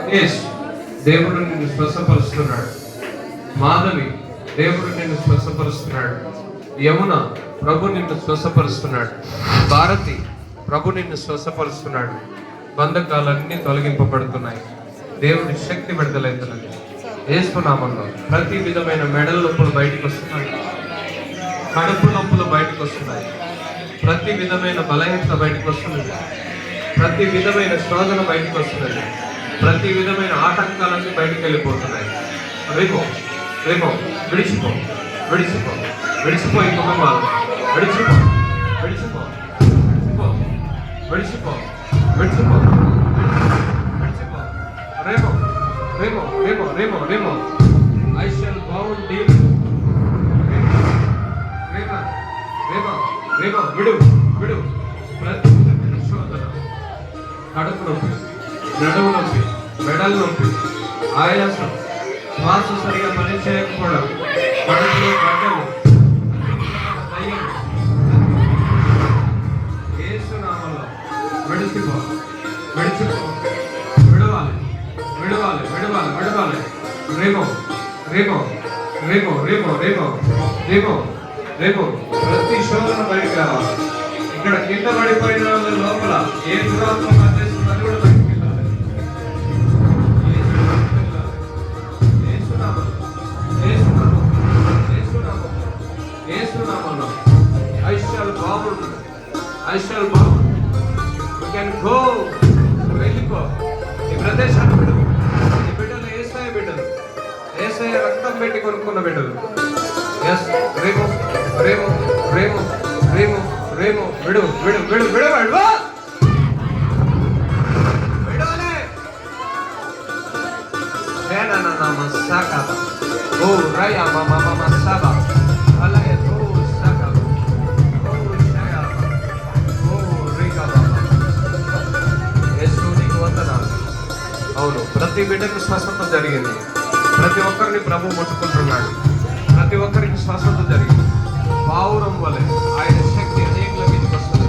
రాకేష్, దేవుడు నిన్ను స్వస్థపరుస్తున్నాడు. మాధవి, దేవుడు నిన్ను స్వస్థపరుస్తున్నాడు. యమున, ప్రభు నిన్ను స్వస్థపరుస్తున్నాడు. భారతి, ప్రభు నిన్ను స్వస్థపరుస్తున్నాడు. బంధకాలన్నీ తొలగింపబడుతున్నాయి. దేవుడి శక్తి విడుదలవుతున్నది. యేసు నామములో ప్రతి విధమైన మెడల నొప్పులు బయటకు వస్తున్నాయి. కడుపు నొప్పులు బయటకు వస్తున్నాయి. ప్రతి విధమైన బలహీనత బయటకు వస్తున్నది. ప్రతి విధమైన శోధన బయటకు వస్తున్నది. ప్రతి విధమైన ఆటంకాలన్నీ బయటకు వెళ్ళిపోతున్నాయి. రేపో రేపో విడిచిపో, విడిచిపో, విడిచిపో. ఈ కుటుంబాలు విడిచిపో, విడిచిపో, విడిచిపో, విడిచిపో, విడిచిపో. రేపో రేపో రేపో రేపో రేపో. I shall bound deep. రేపో రేపో రేపో. విడు విడు. ప్రతి శోధన, కడుపు నొప్పి, నడుము నొప్పి, మెడలు నొప్పి, ఆయాసం, శ్వాస సరిగా పని చేయకపోవడం, కడుపులో గడ్డలు, దయ్యం, యేసు నామములో విడిచిపో, విడిచిపో, విడవాలి, విడవాలి, విడవాలి, విడవాలి. రేమో రేమో రేమో రేమో రేమో రేమో రేమో. ప్రతి శోధన బయటకు రావాలి. ఇక్కడ కింద పడిపోయిన లోపల ఏ దురాత్మ పనిచేస్తుందని కూడా బయటకు వెళ్ళాలి. I shall bound. I shall bound. You can go. వెళ్ళిపో. ఈ ప్రదేశాన్ని విడు. ఈ బిడ్డలు యేసయ్య బిడ్డలు, యేసయ్య రక్తం పెట్టి కొనుక్కున్న బిడ్డలు. ఎస్, రేమో రేమో రేమో రేమో రేమో. విడు విడు విడు విడు విడు. విడులే. సేనా నా మసాకా. ఓ రయా మామా మామా సాబా. అలాగే ఓ సాకా. ఓ షయా. ఓ రేగా బాబా. యేసు నీకు వందనాలు. అవును, ప్రతి బిడ్డకు స్వస్థత జరిగింది. ప్రతి ఒక్కరిని ప్రభు ముట్టుకుంటున్నాడు. ప్రతి ఒక్కరికి స్వస్థత జరిగింది. పావురం వలె ఆయన శక్తి అనేకుల మీదకి వస్తుంది.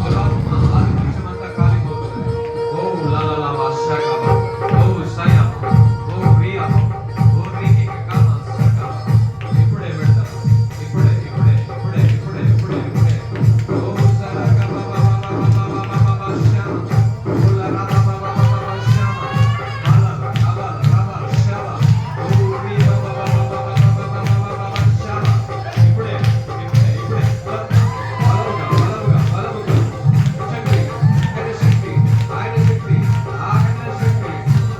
దురాత్మ ఆధిపత్యమంతా కాలిపోతుంది. ఓ లాలా వాషాగా. ఓ సయా. ఓ రియా. ఓ రీకి కామా సకా. ఇప్పుడే పెడతా. ఇప్పుడే ఇప్పుడే ఇప్పుడే ఇప్పుడే ఇప్పుడే ఇప్పుడే. ఓ సరగా బాబా బాబా బాబా బాబా శ్యామ. ఓ లాలా బాబా బాబా శ్యామ. బాలా బాబా బాబా శ్యామ. ఓ రియా బాబా బాబా బాబా బాబా శ్యామ. ఇప్పుడే ఇప్పుడే ఇప్పుడే. బలముగా బలముగా బలముగా. శక్తి, ఆయన శక్తి, ఆయన శక్తి, ఆయన శక్తి,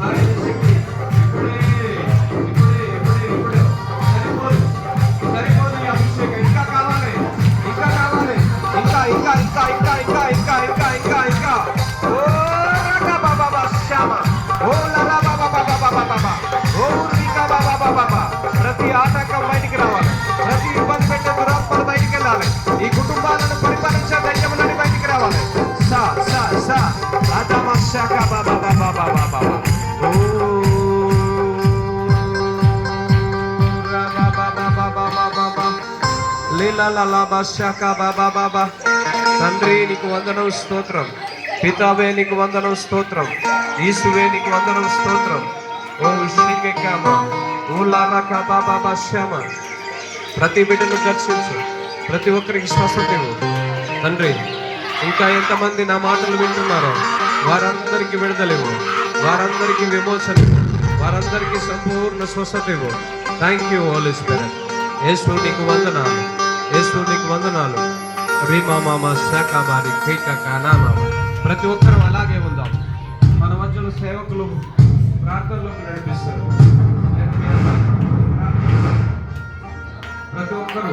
ఆయన శక్తి. ఇప్పుడే ఇప్పుడే ఇప్పుడే ఇప్పుడే. సరిపోదు, సరిపోదు ఈ అభిషేకం. ఇంకా కావాలి, ఇంకా కావాలి, ఇంకా ఇంకా ఇంకా ఇంకా ఇంకా ఇంకా ఇంకా ఇంకా ఇంకా. ఓ రగా బాబా బాబా శ్యామ. ఓ లాలా బాబా బాబా బాబా బాబా. ఓ రీకా బాబా బాబా బాబా. ప్రతి ఆటంకం బయటికి రావాలి. ప్రతి ఇబ్బంది పెట్టే దురాత్మలు బయటికి వెళ్ళాలి. ఈ కుటుంబాలను పరిపాలించే దయ్యములని బయటికి రావాలి. సా సా సా. ఆదామా శాఖ బాబా బాబా బాబా బాబా. ఓ రాబా బాబా బాబా బాబా బాబా. లీలా లాలా బాషాక బాబా బాబా. తండ్రి నీకు వందనం స్తోత్రం. పితావే నీకు వందనం స్తోత్రం. యేసువే నీకు వందనం స్తోత్రం. ఓ శ్రీకేకామ. ఓ లారాకా బాబా బాషామ. ప్రతి బిడ్డను దర్శించు. ప్రతి ఒక్కరికి స్వస్థత ఇవ్వు తండ్రి. ఇంకా ఎంతమంది నా మాటలు వింటున్నారో వారందరికీ విడుదలివ్వు, వారందరికీ విమోచన ఇవ్వు, వారందరికీ సంపూర్ణ స్వస్థత ఇవ్వు. Thank you holy spirit. Yesu నీకు వందనాలు, యేసు నీకు వందనాలు. రీమా మామా శాఖ బారి కేక కానామా. ప్రతి ఒక్కరూ అలాగే ఉందాం. మన మధ్యలో సేవకులు ప్రార్థనలోకి నడిపిస్తారు. ప్రతి ఒక్కరు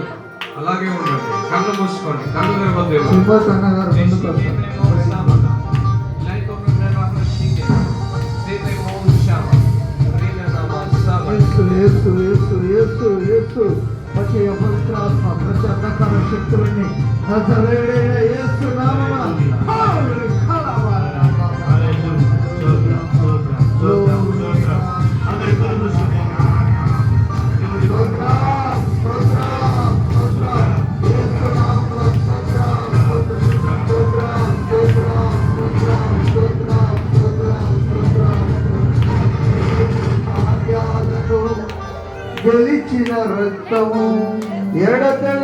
అలాగే ఉండండి. కళ్ళు మూసుకోండి, కళ్ళు ప్రతి అపవిత్రాత్మ, ప్రతి అంధకార శక్తులన్నీ నజరేయుడైన యేసు నామమున గెలిచిన రక్తము ఎడతెగక